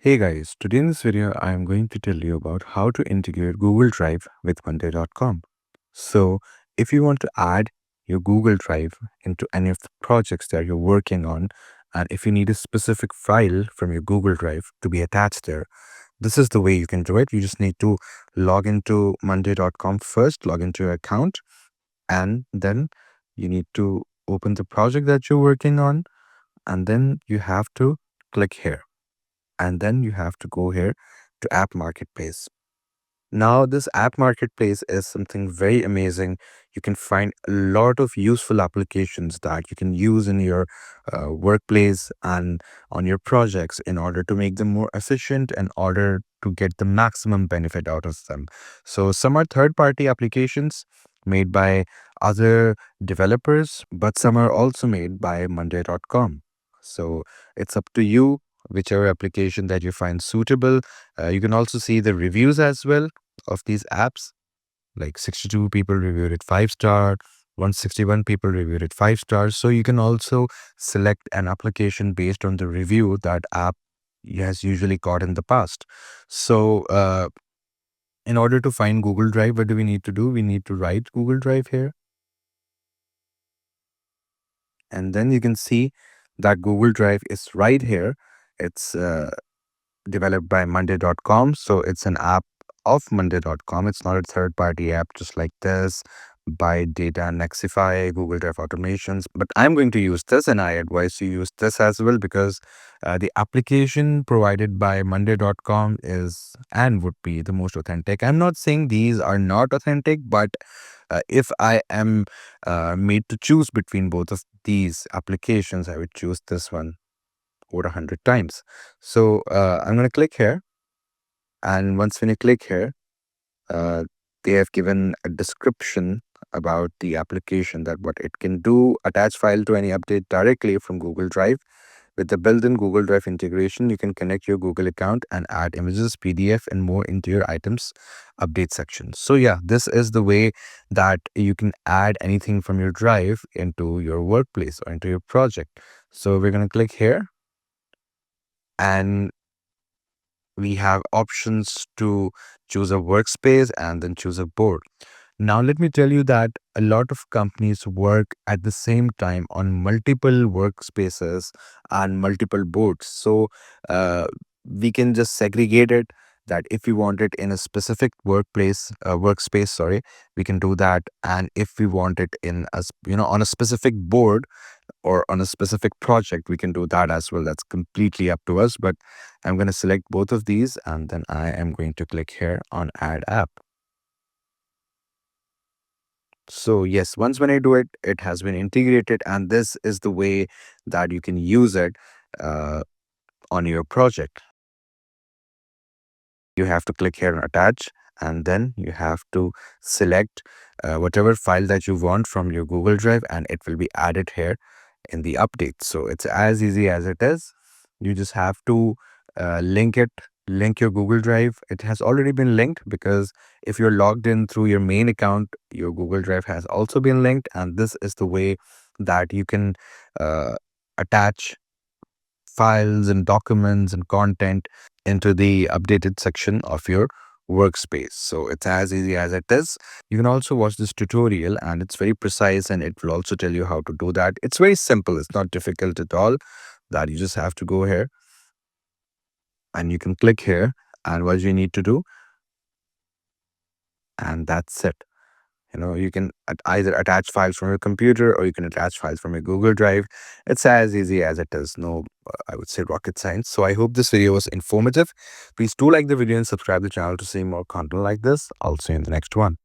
Hey guys, today in this video, I am going to tell you about how to integrate Google Drive with Monday.com. So, if you want to add your Google Drive into any of the projects that you're working on, and if you need a specific file from your Google Drive to be attached there, this is the way you can do it. You just need to log into Monday.com first, log into your account, and then you need to open the project that you're working on, and then you have to click here and then you have to go here to App Marketplace. Now, this App Marketplace is something very amazing. You can find a lot of useful applications that you can use in your workplace and on your projects in order to make them more efficient, in order to get the maximum benefit out of them. So, some are third party applications made by other developers, but some are also made by Monday.com. So, it's up to you, whichever application that you find suitable. You can also see the reviews as well of these apps. Like 62 people reviewed it 5 star, 161 people reviewed it 5 stars. So you can also select an application based on the review that app has usually got in the past. So in order to find Google Drive, what do we need to do? We need to write Google Drive here. And then you can see that Google Drive is right here. It's developed by Monday.com. So it's an app of Monday.com. It's not a third party app just like this, by Data, Nexify, Google Drive Automations. But I'm going to use this and I advise you use this as well because the application provided by Monday.com is and would be the most authentic. I'm not saying these are not authentic, but if I am made to choose between both of these applications, I would choose this one over 100 times. So I'm going to click here. And once when you click here, uh, they have given a description about the application, that what it can do: attach file to any update directly from Google Drive. With the built-in Google Drive integration, you can connect your Google account and add images, PDF, and more into your items update section. So yeah, this is the way that you can add anything from your Drive into your workplace or into your project. So we're going to click here, and we have options to choose a workspace and then choose a board. Now, let me tell you that a lot of companies work at the same time on multiple workspaces and multiple boards. So, we can just segregate it, that if we want it in a specific workspace, sorry, we can do that. And if we want it in on a specific board or on a specific project, we can do that as well. That's completely up to us. But I'm going to select both of these and then I am going to click here on Add App. So yes, once when I do it, it has been integrated, and this is the way that you can use it uh, on your project. You have to click here on attach, and then you have to select whatever file that you want from your Google Drive, and it will be added here in the update. So it's as easy as it is. You just have to link your Google Drive. It has already been linked because if you're logged in through your main account, your Google Drive has also been linked. And this is the way that you can attach files and documents and content into the updated section of your workspace. So it's as easy as it is. You can also watch this tutorial, and it's very precise, and it will also tell you how to do that. It's very simple. It's not difficult at all. That you just have to go here and you can click here, and what you need to do, and that's it. You can either attach files from your computer or you can attach files from your Google Drive. It's as easy as it is. No, I would say rocket science. So I hope this video was informative. Please do like the video and subscribe the channel to see more content like this. I'll see you in the next one.